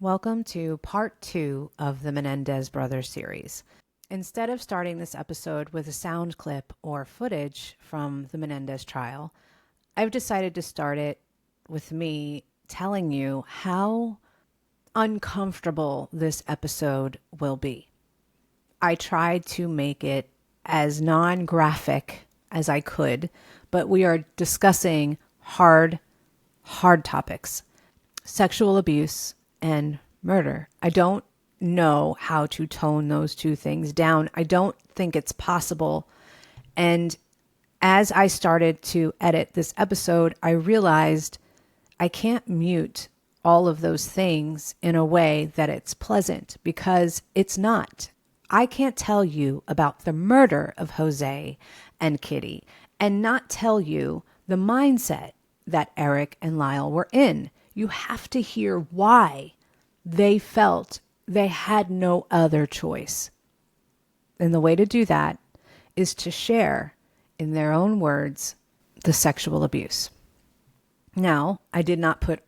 Welcome to part 2 of the Menendez Brothers series. Instead of starting this episode with a sound clip or footage from the Menendez trial, I've decided to start it with me telling you how uncomfortable this episode will be. I tried to make it as non-graphic as I could, but we are discussing hard topics: sexual abuse and murder. I don't know how to tone those two things down. I don't think it's possible. And as I started to edit this episode, I realized I can't mute all of those things in a way that it's pleasant, because it's not. I can't tell you about the murder of Jose and Kitty and not tell you the mindset that Erik and Lyle were in. You have to hear why they felt they had no other choice. And the way to do that is to share, in their own words, the sexual abuse. Now, I did not put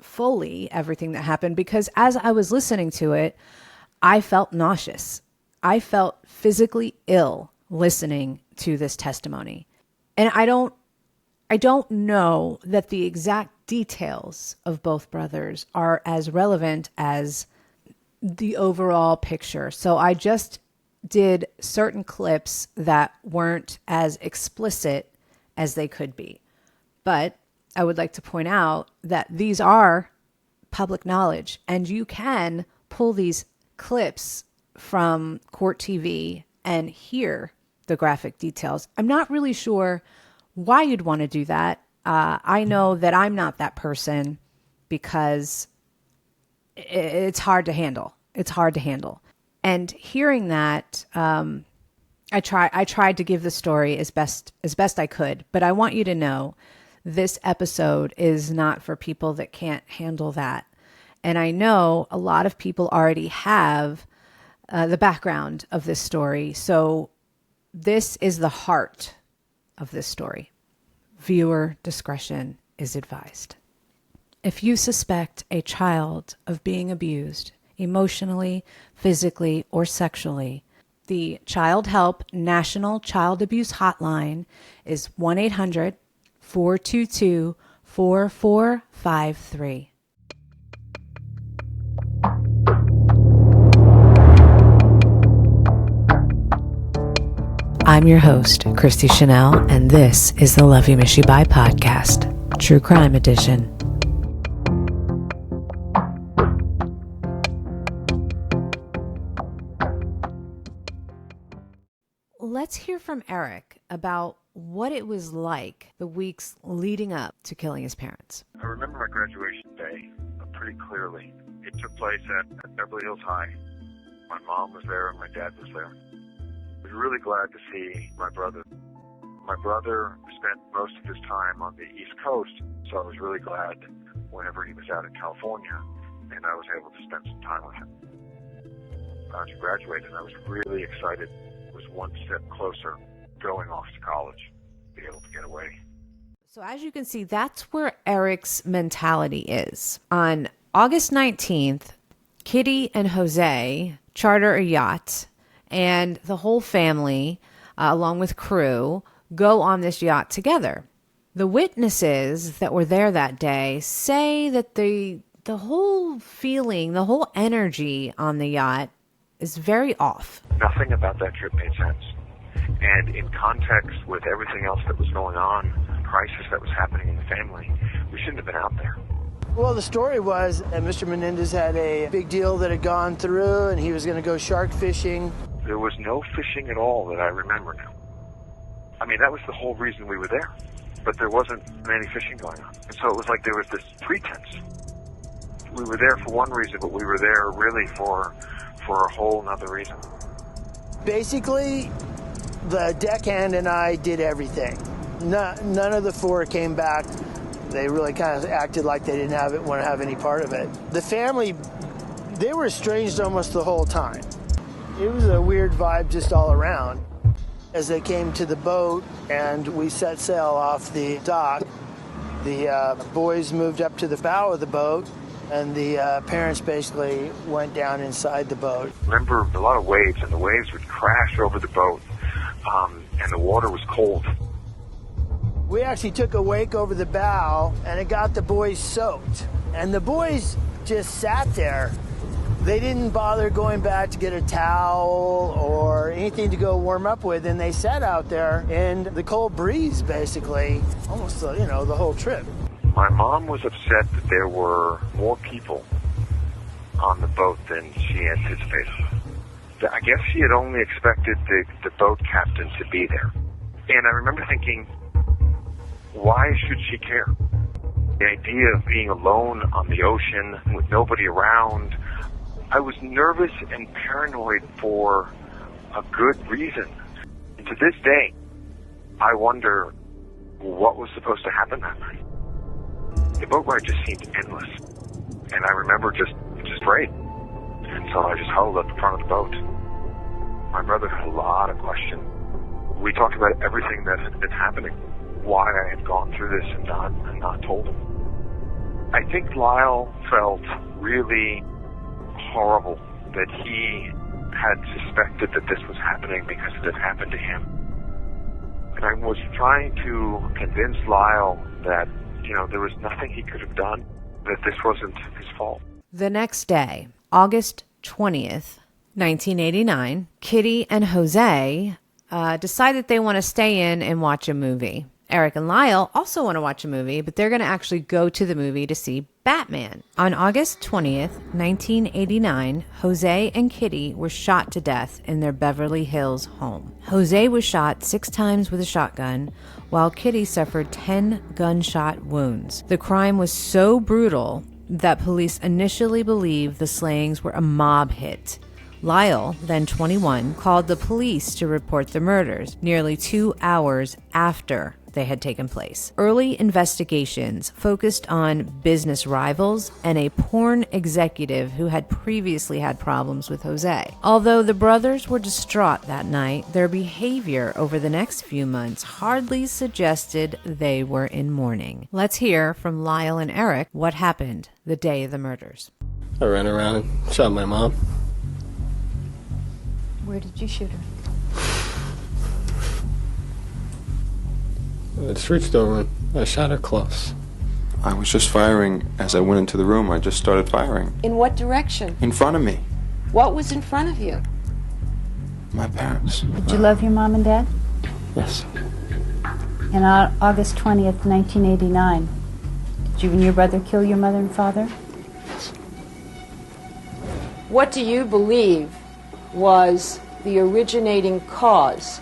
fully everything that happened, because as I was listening to it, I felt nauseous. I felt physically ill listening to this testimony. And I don't know that the exact details of both brothers are as relevant as the overall picture. So I just did certain clips that weren't as explicit as they could be. But I would like to point out that these are public knowledge, and you can pull these clips from court TV and hear the graphic details. I'm not really sure why you'd want to do that. I know that I'm not that person, because it's hard to handle. It's hard to handle. And hearing that, I tried to give the story as best I could, but I want you to know this episode is not for people that can't handle that. And I know a lot of people already have the background of this story. So this is the heart of this story. Viewer discretion is advised. If you suspect a child of being abused emotionally, physically, or sexually, the Child Help National Child Abuse Hotline is 1-800-422-4453. I'm your host, Christi Chanelle, and this is the Love You Miss You Bye podcast, True Crime Edition. Let's hear from Erik about what it was like the weeks leading up to killing his parents. I remember my graduation day pretty clearly. It took place at Beverly Hills High. My mom was there and my dad was there. I was really glad to see my brother. My brother spent most of his time on the East Coast, so I was really glad whenever he was out in California and I was able to spend some time with him. To graduate, and I was really excited. It was one step closer going off to college, be able to get away. So as you can see, that's where Erik's mentality is. On August 19th, Kitty and Jose charter a yacht, and the whole family, along with crew, go on this yacht together. The witnesses that were there that day say that the whole feeling, the whole energy on the yacht is very off. Nothing about that trip made sense. And in context with everything else that was going on, the crisis that was happening in the family, we shouldn't have been out there. Well, the story was that Mr. Menendez had a big deal that had gone through, and he was going to go shark fishing. There was no fishing at all that I remember now. I mean, that was the whole reason we were there. But there wasn't any fishing going on. And so it was like there was this pretense. We were there for one reason, but we were there really for a whole nother reason. Basically, the deckhand and I did everything. None of the four came back. They really kind of acted like they didn't want to have any part of it. The family, they were estranged almost the whole time. It was a weird vibe just all around. As they came to the boat and we set sail off the dock, the boys moved up to the bow of the boat And the parents basically went down inside the boat. Remember, a lot of waves, and the waves would crash over the boat, and the water was cold. We actually took a wake over the bow, and it got the boys soaked. And the boys just sat there. They didn't bother going back to get a towel or anything to go warm up with, and they sat out there in the cold breeze, basically, almost, the whole trip. My mom was upset that there were more people on the boat than she anticipated. I guess she had only expected the boat captain to be there. And I remember thinking, why should she care? The idea of being alone on the ocean with nobody around, I was nervous and paranoid for a good reason. And to this day, I wonder what was supposed to happen that night. The boat ride just seemed endless. And I remember just afraid. And so I just huddled at the front of the boat. My brother had a lot of questions. We talked about everything that had been happening, why I had gone through this and not told him. I think Lyle felt really horrible that he had suspected that this was happening because it had happened to him. And I was trying to convince Lyle that, there was nothing he could have done, that this wasn't his fault. The next day, August 20th, 1989, Kitty and Jose decide that they want to stay in and watch a movie. Erik and Lyle also want to watch a movie, but they're going to actually go to the movie to see Batman. On August 20th, 1989, Jose and Kitty were shot to death in their Beverly Hills home. Jose was shot 6 times with a shotgun, while Kitty suffered 10 gunshot wounds. The crime was so brutal that police initially believed the slayings were a mob hit. Lyle, then 21, called the police to report the murders nearly 2 hours after they had taken place. Early investigations focused on business rivals and a porn executive who had previously had problems with Jose. Although the brothers were distraught that night, their behavior over the next few months hardly suggested they were in mourning. Let's hear from Lyle and Erik what happened the day of the murders. I ran around and shot my mom. Where did you shoot her? The street store, I shot her close. I was just firing as I went into the room. I just started firing. In what direction? In front of me. What was in front of you? My parents. Did you love your mom and dad? Yes. And on August 20th, 1989, did you and your brother kill your mother and father? Yes. What do you believe was the originating cause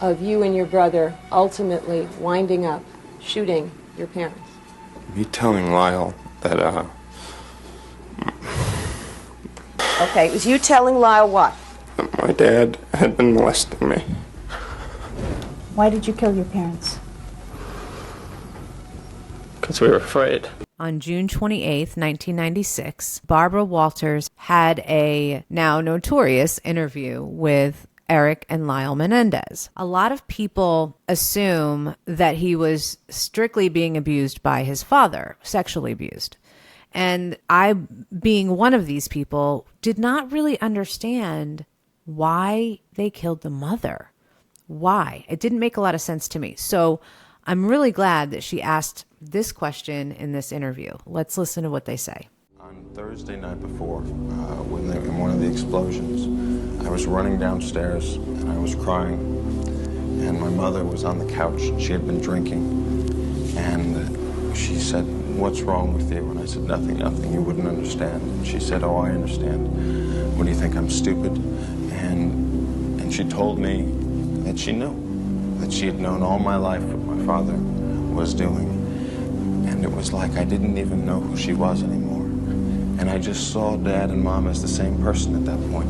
of you and your brother ultimately winding up shooting your parents? Me telling Lyle that, Okay, it was you telling Lyle what? that my dad had been molesting me. Why did you kill your parents? Because we were afraid. On June 28th, 1996, Barbara Walters had a now notorious interview with Erik and Lyle Menendez. A lot of people assume that he was strictly being abused by his father, sexually abused. And I, being one of these people, did not really understand why they killed the mother. Why? It didn't make a lot of sense to me. So I'm really glad that she asked this question in this interview. Let's listen to what they say. On Thursday night before, in one of the explosions, I was running downstairs and I was crying. And my mother was on the couch. She had been drinking. And she said, "What's wrong with you?" And I said, "Nothing, you wouldn't understand." And she said, "Oh, I understand. What do you think, I'm stupid?" And she told me that she knew. That she had known all my life what my father was doing. And it was like I didn't even know who she was anymore. And I just saw Dad and Mom as the same person at that point.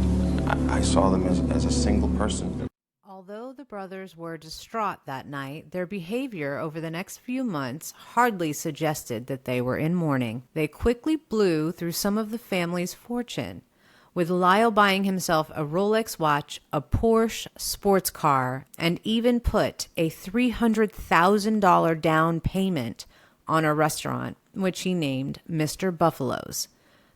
I saw them as a single person. Although the brothers were distraught that night, their behavior over the next few months hardly suggested that they were in mourning. They quickly blew through some of the family's fortune, with Lyle buying himself a Rolex watch, a Porsche sports car, and even put a $300,000 down payment on a restaurant which he named Mr. Buffalo's.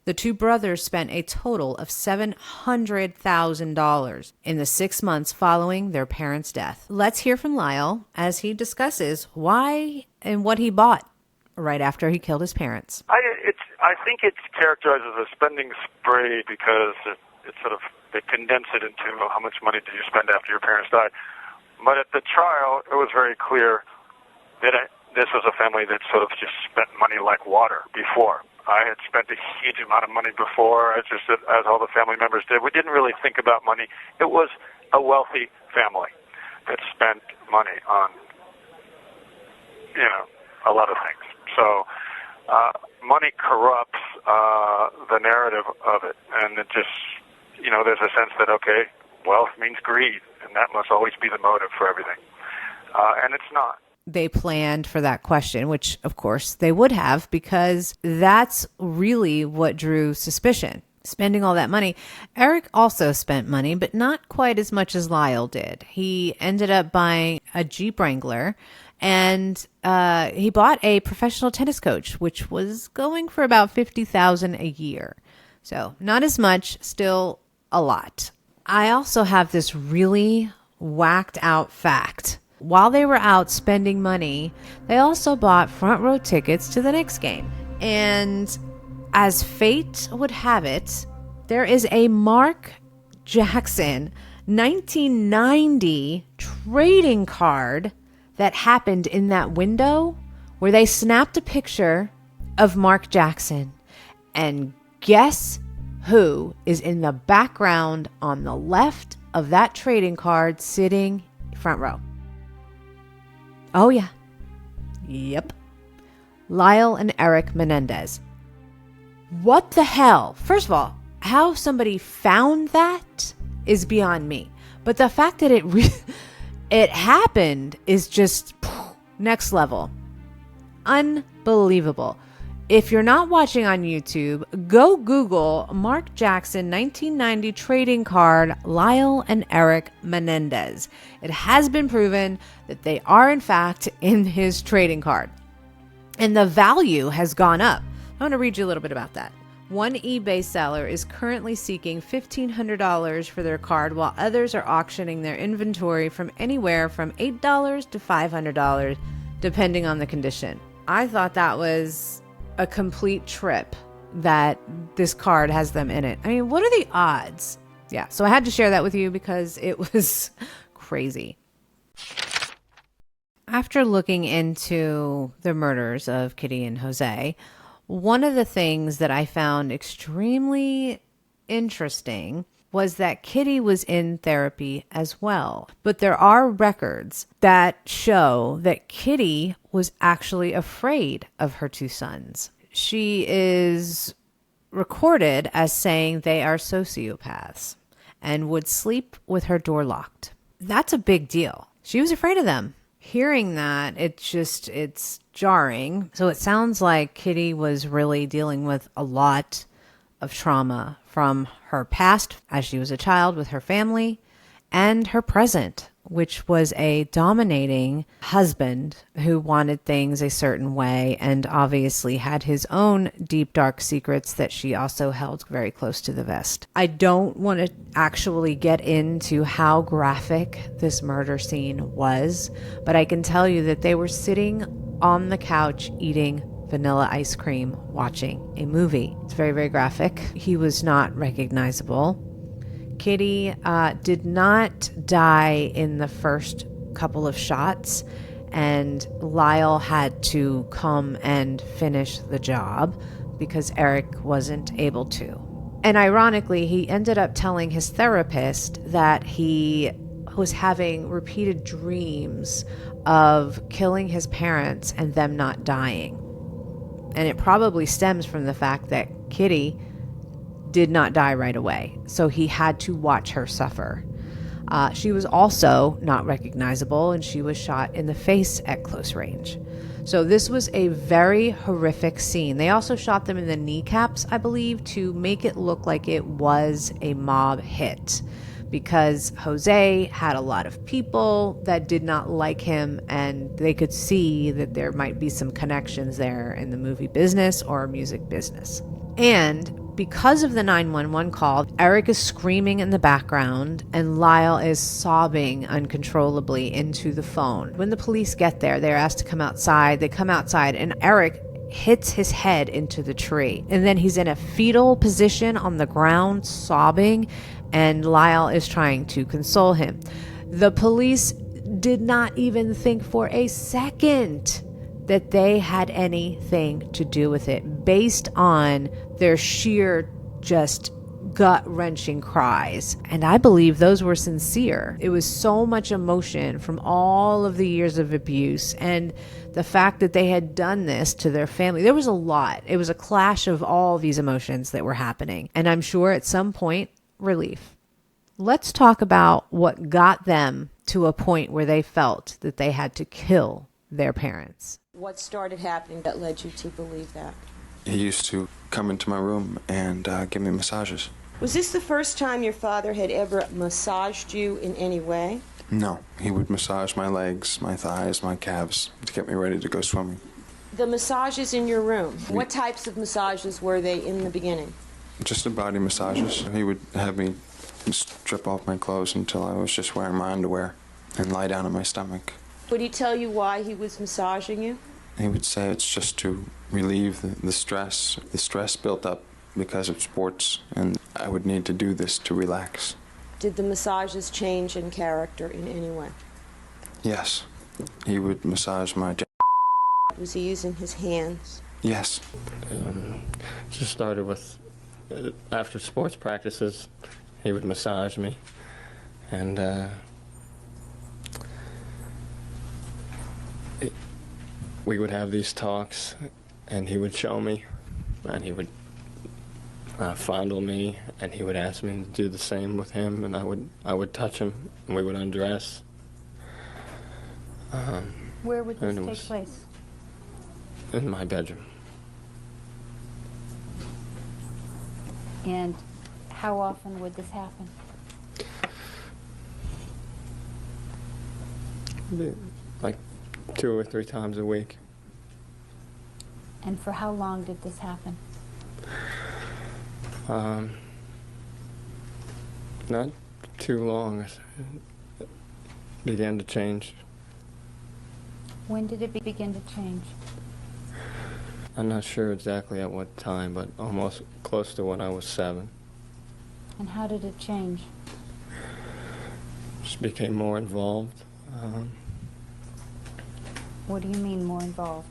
The two brothers spent a total of $700,000 in the 6 months following their parents' death. Let's hear from Lyle as he discusses why and what he bought right after he killed his parents. I think it's characterized as a spending spree because they condense it into how much money did you spend after your parents died. But at the trial, it was very clear that this was a family that sort of just spent money like water before. I had spent a huge amount of money before, as all the family members did. We didn't really think about money. It was a wealthy family that spent money on, a lot of things. So money corrupts the narrative of it, and it just, there's a sense that, okay, wealth means greed, and that must always be the motive for everything. And it's not. They planned for that question, which of course they would have, because that's really what drew suspicion. Spending all that money. Erik also spent money, but not quite as much as Lyle did. He ended up buying a Jeep Wrangler, and he bought a professional tennis coach, which was going for about $50,000 a year. So not as much, still a lot. I also have this really whacked out fact. While they were out spending money, they also bought front row tickets to the Knicks game. And as fate would have it, there is a Mark Jackson 1990 trading card that happened in that window where they snapped a picture of Mark Jackson. And guess who is in the background on the left of that trading card sitting front row? Oh, yeah. Yep. Lyle and Erik Menendez. What the hell? First of all, how somebody found that is beyond me. But the fact that it happened is just next level. Unbelievable. If you're not watching on YouTube, go Google Mark Jackson 1990 trading card Lyle and Erik Menendez. It has been proven that they are in fact in his trading card. And the value has gone up. I want to read you a little bit about that. One eBay seller is currently seeking $1,500 for their card, while others are auctioning their inventory from anywhere from $8 to $500, depending on the condition. I thought that was a complete trip that this card has them in it. I mean, what are the odds? Yeah, so I had to share that with you because it was crazy. After looking into the murders of Kitty and Jose, one of the things that I found extremely interesting was that Kitty was in therapy as well. But there are records that show that Kitty was actually afraid of her two sons. She is recorded as saying they are sociopaths and would sleep with her door locked. That's a big deal. She was afraid of them. Hearing that, it's jarring. So it sounds like Kitty was really dealing with a lot of trauma from her past as she was a child with her family and her present, which was a dominating husband who wanted things a certain way and obviously had his own deep, dark secrets that she also held very close to the vest. I don't want to actually get into how graphic this murder scene was, but I can tell you that they were sitting on the couch eating vanilla ice cream, watching a movie. It's very, very graphic. He was not recognizable. Kitty did not die in the first couple of shots, and Lyle had to come and finish the job because Erik wasn't able to. And ironically, he ended up telling his therapist that he was having repeated dreams of killing his parents and them not dying. And it probably stems from the fact that Kitty did not die right away, so he had to watch her suffer. She was also not recognizable, and she was shot in the face at close range. So this was a very horrific scene. They also shot them in the kneecaps, I believe, to make it look like it was a mob hit. because Jose had a lot of people that did not like him, and they could see that there might be some connections there in the movie business or music business. And because of the 911 call, Erik is screaming in the background and Lyle is sobbing uncontrollably into the phone. When the police get there, they're asked to come outside. They come outside and Erik hits his head into the tree. And then he's in a fetal position on the ground, sobbing, and Lyle is trying to console him. The police did not even think for a second that they had anything to do with it, based on their sheer just gut-wrenching cries. And I believe those were sincere. It was so much emotion from all of the years of abuse and the fact that they had done this to their family. There was a lot. It was a clash of all these emotions that were happening. And I'm sure at some point, relief. Let's talk about what got them to a point where they felt that they had to kill their parents. What started happening that led you to believe that? He used to come into my room and give me massages. Was this the first time your father had ever massaged you in any way? No, he would massage my legs, my thighs, my calves to get me ready to go swimming. The massages in your room, what types of massages were they in the beginning? Just the body massages. He would have me strip off my clothes until I was just wearing my underwear and lie down on my stomach. Would he tell you why he was massaging you? He would say it's just to relieve the stress. The stress built up because of sports, and I would need to do this to relax. Did the massages change in character in any way? Yes. He would massage my... Was he using his hands? Yes. Just started with, after sports practices, he would massage me, and we would have these talks, and he would show me, and he would fondle me, and he would ask me to do the same with him, and I would touch him, and we would undress. Where would this take place? In my bedroom. And how often would this happen? Like 2 or 3 times a week. And for how long did this happen? Not too long. It began to change. When did it begin to change? I'm not sure exactly at what time, but almost close to when I was 7. And how did it change? Just became more involved. What do you mean more involved?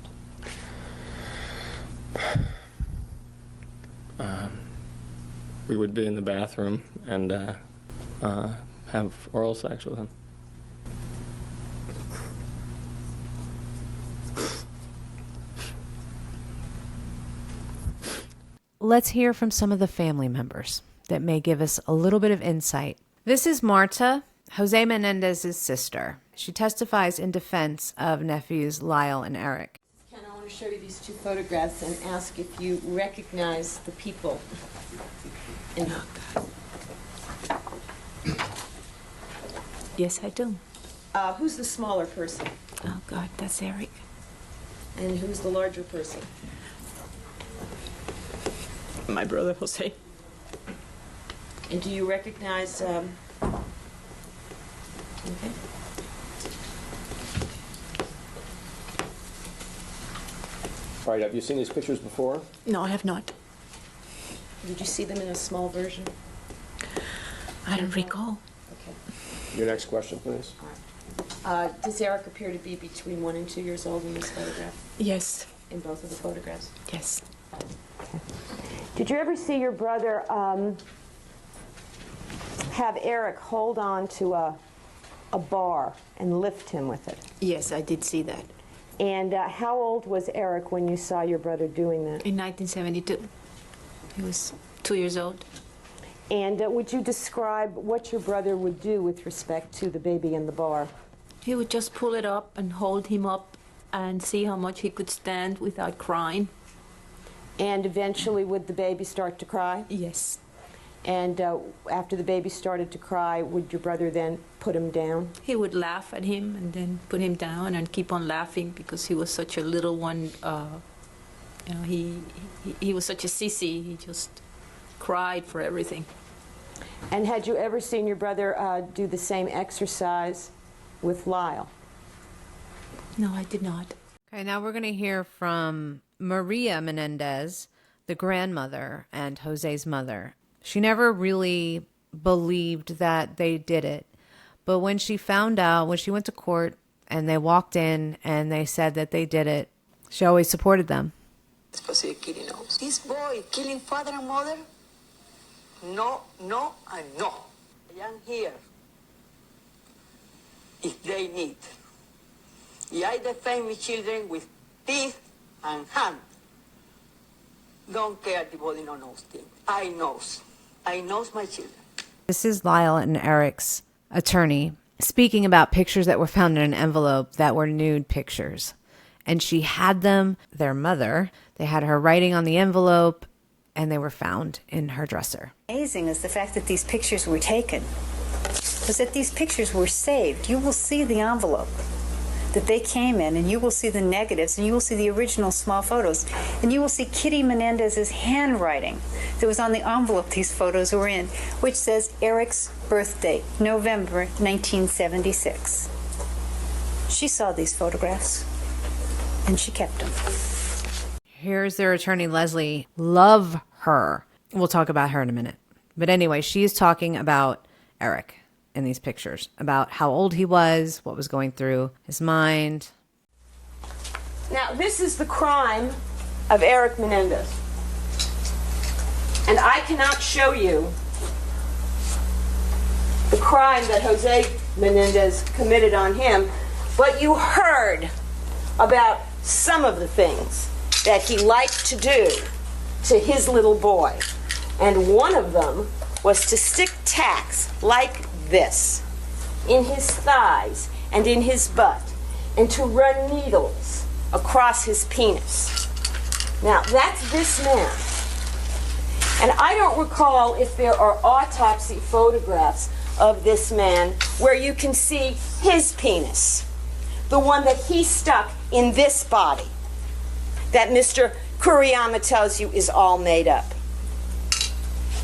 We would be in the bathroom and have oral sex with him. Let's hear from some of the family members that may give us a little bit of insight. This is Marta, Jose Menendez's sister. She testifies in defense of nephews Lyle and Erik. Ken, I want to show you these 2 photographs and ask if you recognize the people. Yes, I do. Who's the smaller person? Oh, God, that's Erik. And who's the larger person? My brother, Jose. And do you recognize, okay. All right, have you seen these pictures before? No, I have not. Did you see them in a small version? I don't recall. Okay. Your next question, please. All right. Does Erik appear to be between 1 and 2 years old in this photograph? Yes. In both of the photographs? Yes. Did you ever see your brother have Erik hold on to a bar and lift him with it? Yes, I did see that. And how old was Erik when you saw your brother doing that? In 1972. He was 2 years old. And would you describe what your brother would do with respect to the baby in the bar? He would just pull it up and hold him up and see how much he could stand without crying. And eventually would the baby start to cry? Yes. And after the baby started to cry, would your brother then put him down? He would laugh at him and then put him down and keep on laughing because he was such a little one. You know, he was such a sissy. He just cried for everything. And had you ever seen your brother do the same exercise with Lyle? No, I did not. Okay, now we're going to hear from Maria Menendez, the grandmother and Jose's mother. She never really believed that they did it. But when she found out, when she went to court and they walked in and they said that they did it, she always supported them. Kitty knows. This boy killing father and mother? No, no, and no. I am here if they need. I defend my children with teeth and hand. Don't care the body no knows things. I knows. I knows my children. This is Lyle and Erik's attorney speaking about pictures that were found in an envelope that were nude pictures. And she had them, their mother, they had her writing on the envelope, and they were found in her dresser. Amazing is the fact that these pictures were taken, was that these pictures were saved. You will see the envelope that they came in, and you will see the negatives, and you will see the original small photos, and you will see Kitty Menendez's handwriting that was on the envelope these photos were in, which says Erik's birthday, November 1976. She saw these photographs, and she kept them. Here's their attorney, Leslie. Love her. We'll talk about her in a minute. But anyway, she's talking about Erik in these pictures, about how old he was, what was going through his mind. Now, this is the crime of Erik Menendez. And I cannot show you the crime that Jose Menendez committed on him, but you heard about some of the things that he liked to do to his little boy. And one of them was to stick tacks like this in his thighs and in his butt, and to run needles across his penis. Now, that's this man. And I don't recall if there are autopsy photographs of this man where you can see his penis, the one that he stuck in this body, that Mr. Kuriyama tells you is all made up.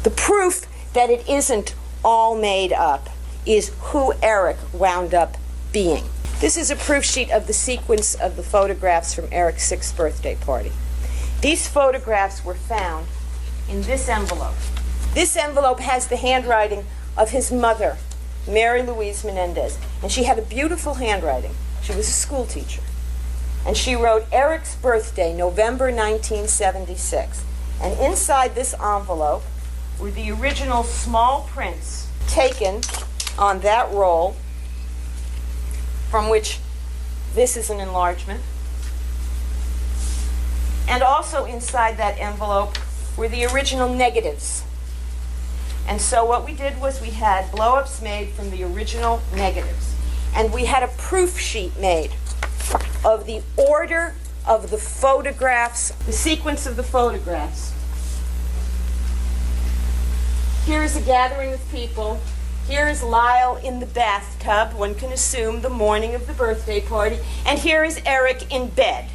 The proof that it isn't all made up is who Erik wound up being. This is a proof sheet of the sequence of the photographs from Erik's 6th birthday party. These photographs were found in this envelope. This envelope has the handwriting of his mother, Mary Louise Menendez, and she had a beautiful handwriting. She was a school teacher. And she wrote Erik's birthday, November 1976. And inside this envelope were the original small prints taken on that roll, from which this is an enlargement. And also inside that envelope were the original negatives. And so what we did was we had blow-ups made from the original negatives. And we had a proof sheet made of the order of the photographs, the sequence of the photographs. Here is a gathering of people. Here is Lyle in the bathtub, one can assume the morning of the birthday party. And here is Erik in bed.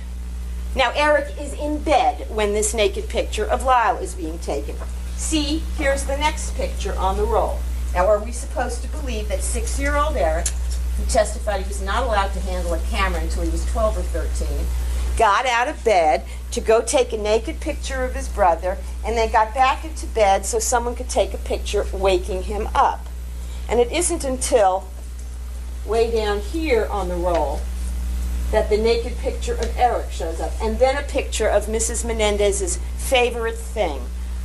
Now, Erik is in bed when this naked picture of Lyle is being taken. See, here's the next picture on the roll. Now, are we supposed to believe that 6-year-old Erik, who testified he was not allowed to handle a camera until he was 12 or 13, got out of bed to go take a naked picture of his brother, and then got back into bed so someone could take a picture waking him up? And it isn't until way down here on the roll that the naked picture of Erik shows up, and then a picture of Mrs. Menendez's favorite thing,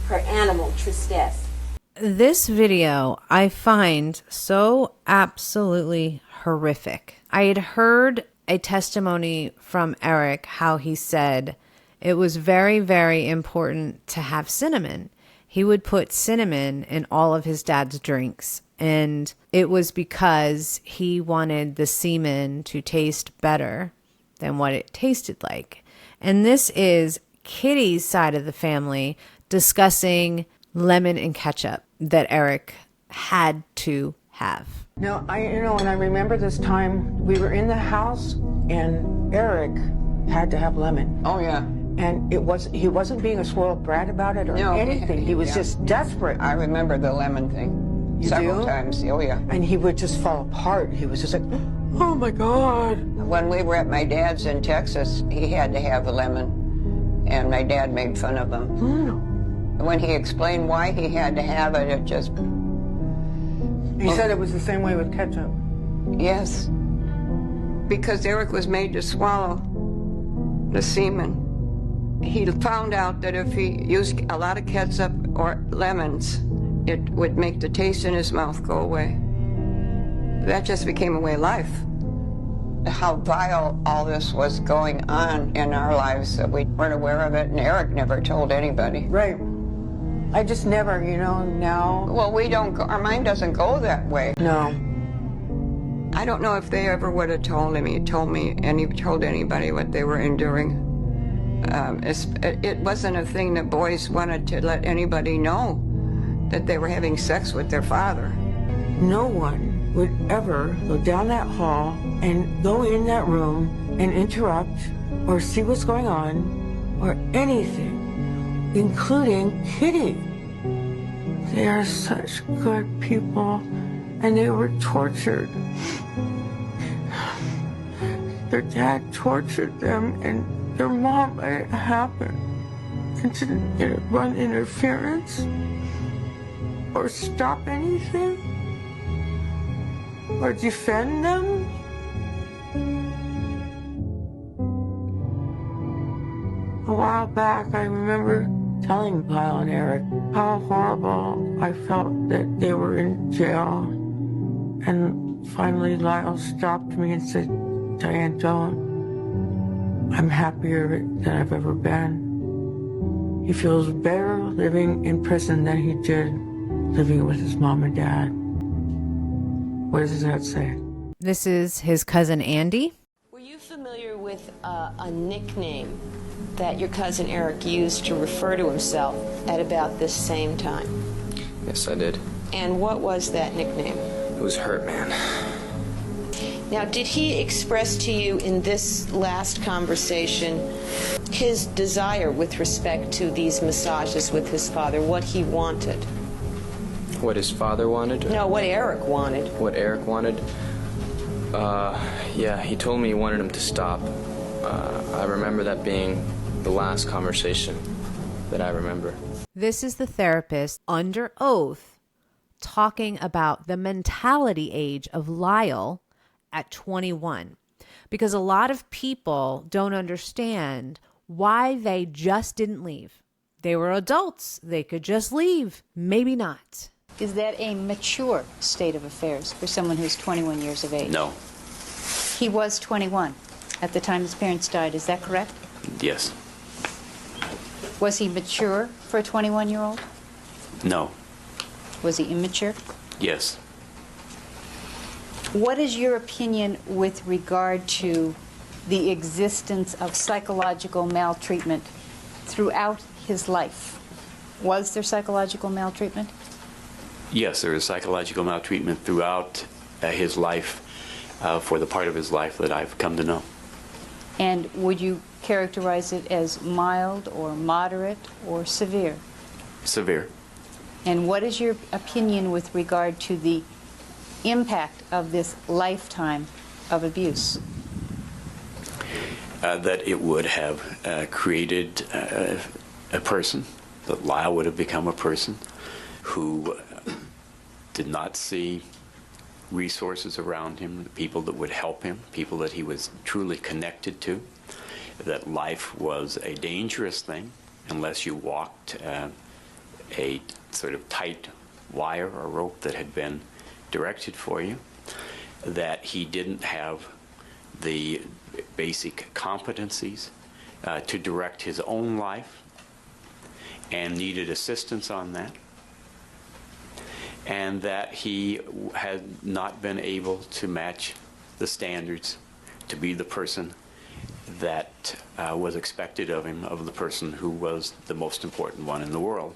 her animal, Tristesse. This video I find so absolutely horrific. I had heard a testimony from Erik how he said it was very, very important to have cinnamon. He would put cinnamon in all of his dad's drinks, and it was because he wanted the semen to taste better than what it tasted like. And this is Kitty's side of the family discussing lemon and ketchup that Erik had to have. Now, and I remember this time we were in the house and Erik had to have lemon. Oh, yeah. And he wasn't being a spoiled brat about it or anything. He was just desperate. I remember the lemon thing several times. Oh, yeah. And he would just fall apart. He was just like, oh my God. When we were at my dad's in Texas, he had to have a lemon, and my dad made fun of him. When he explained why he had to have it, it just... He said it was the same way with ketchup. Yes. Because Erik was made to swallow the semen. He found out that if he used a lot of ketchup or lemons, it would make the taste in his mouth go away. That just became a way of life. How vile all this was going on in our lives that we weren't aware of it, and Erik never told anybody. Right. I just never, now. Well, we don't, our mind doesn't go that way. No. I don't know if they ever would have told anybody what they were enduring. It wasn't a thing that boys wanted to let anybody know, that they were having sex with their father. No one would ever go down that hall and go in that room and interrupt or see what's going on or anything, including Kitty. They are such good people, and they were tortured. Their dad tortured them, and their mom let it happen and didn't run interference or stop anything or defend them. A while back, I remember telling Lyle and Erik how horrible I felt that they were in jail. And finally, Lyle stopped me and said, Diane, don't. I'm happier than I've ever been. He feels better living in prison than he did living with his mom and dad. What does that say? This is his cousin Andy. Were you familiar with a nickname that your cousin Erik used to refer to himself at about this same time? Yes, I did. And what was that nickname? It was Hurt Man. Now, did he express to you in this last conversation his desire with respect to these massages with his father, what he wanted? What his father wanted? No, what Erik wanted. What Erik wanted? Yeah, he told me he wanted him to stop. I remember that being the last conversation that I remember. This is the therapist under oath talking about the mentality age of Lyle at 21, because a lot of people don't understand why they just didn't leave. They were adults. They could just leave. Maybe not. Is that a mature state of affairs for someone who's 21 years of age? No. He was 21 at the time his parents died. Is that correct? Yes. Was he mature for a 21-year-old? No. Was he immature? Yes. What is your opinion with regard to the existence of psychological maltreatment throughout his life? Was there psychological maltreatment? Yes, there is psychological maltreatment throughout his life, for the part of his life that I've come to know. And would you characterize it as mild or moderate or severe? Severe. And what is your opinion with regard to the impact of this lifetime of abuse? That it would have created a person, that Lyle would have become a person who did not see resources around him, people that would help him, people that he was truly connected to, that life was a dangerous thing unless you walked a sort of tight wire or rope that had been directed for you, that he didn't have the basic competencies to direct his own life and needed assistance on that, and that he had not been able to match the standards to be the person that was expected of him, of the person who was the most important one in the world.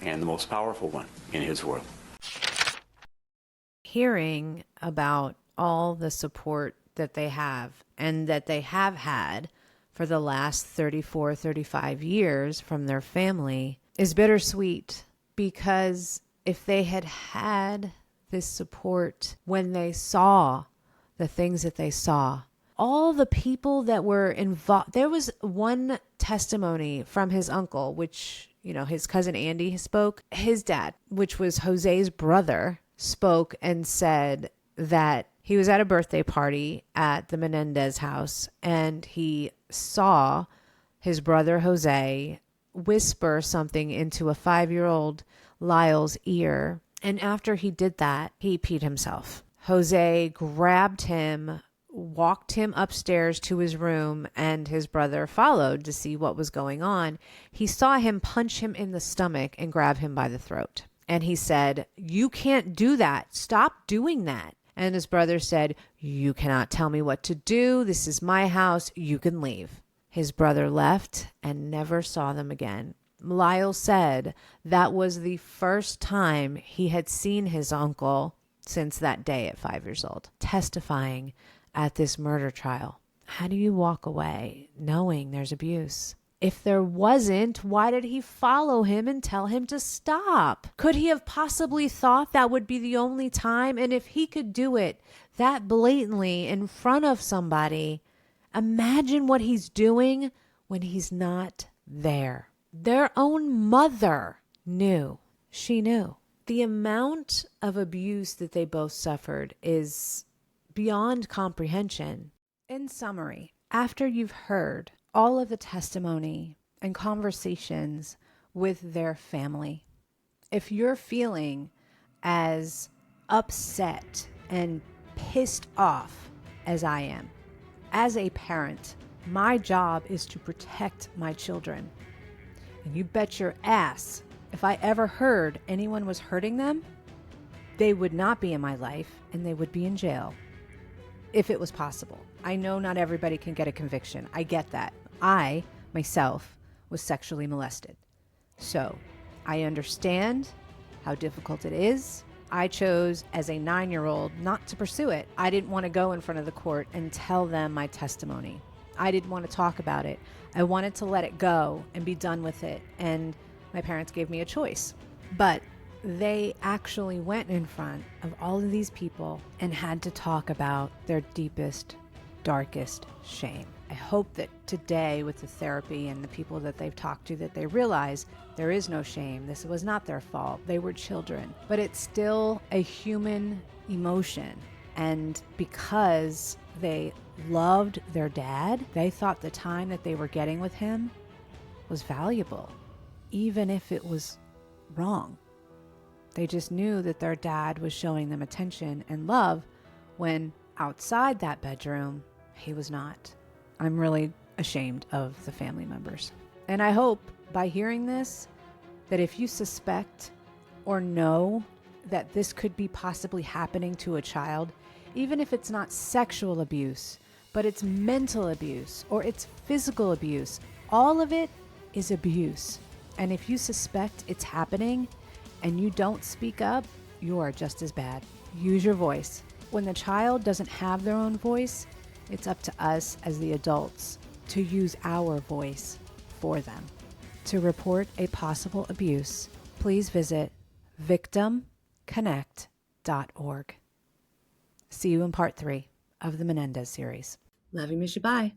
and the most powerful one in his world. Hearing about all the support that they have and that they have had for the last 34, 35 years from their family is bittersweet, because if they had had this support when they saw the things that they saw, all the people that were involved, there was one testimony from his uncle, which, you know, his cousin Andy spoke. His dad, which was Jose's brother, spoke and said that he was at a birthday party at the Menendez house and he saw his brother Jose whisper something into a 5-year-old Lyle's ear. And after he did that, he peed himself. Jose grabbed him, walked him upstairs to his room, and his brother followed to see what was going on. He saw him punch him in the stomach and grab him by the throat. And he said, "You can't do that. Stop doing that." And his brother said, "You cannot tell me what to do. This is my house. You can leave." His brother left and never saw them again. Lyle said that was the first time he had seen his uncle since that day at 5 years old, testifying at this murder trial. How do you walk away knowing there's abuse? If there wasn't, why did he follow him and tell him to stop? Could he have possibly thought that would be the only time? And if he could do it that blatantly in front of somebody, imagine what he's doing when he's not there. Their own mother knew. She knew. The amount of abuse that they both suffered is beyond comprehension. In summary, after you've heard all of the testimony and conversations with their family, if you're feeling as upset and pissed off as I am, as a parent, my job is to protect my children. And you bet your ass, if I ever heard anyone was hurting them, they would not be in my life and they would be in jail. If it was possible. I know not everybody can get a conviction. I get that. I, myself, was sexually molested. So I understand how difficult it is. I chose as a 9-year-old not to pursue it. I didn't want to go in front of the court and tell them my testimony. I didn't want to talk about it. I wanted to let it go and be done with it. And my parents gave me a choice. But they actually went in front of all of these people and had to talk about their deepest, darkest shame. I hope that today, with the therapy and the people that they've talked to, that they realize there is no shame. This was not their fault. They were children. But it's still a human emotion. And because they loved their dad, they thought the time that they were getting with him was valuable, even if it was wrong. They just knew that their dad was showing them attention and love when outside that bedroom, he was not. I'm really ashamed of the family members. And I hope by hearing this, that if you suspect or know that this could be possibly happening to a child, even if it's not sexual abuse, but it's mental abuse or it's physical abuse, all of it is abuse. And if you suspect it's happening and you don't speak up, you are just as bad. Use your voice. When the child doesn't have their own voice, it's up to us as the adults to use our voice for them. To report a possible abuse, please visit victimconnect.org. See you in part 3 of the Menendez series. Love you, miss you, bye.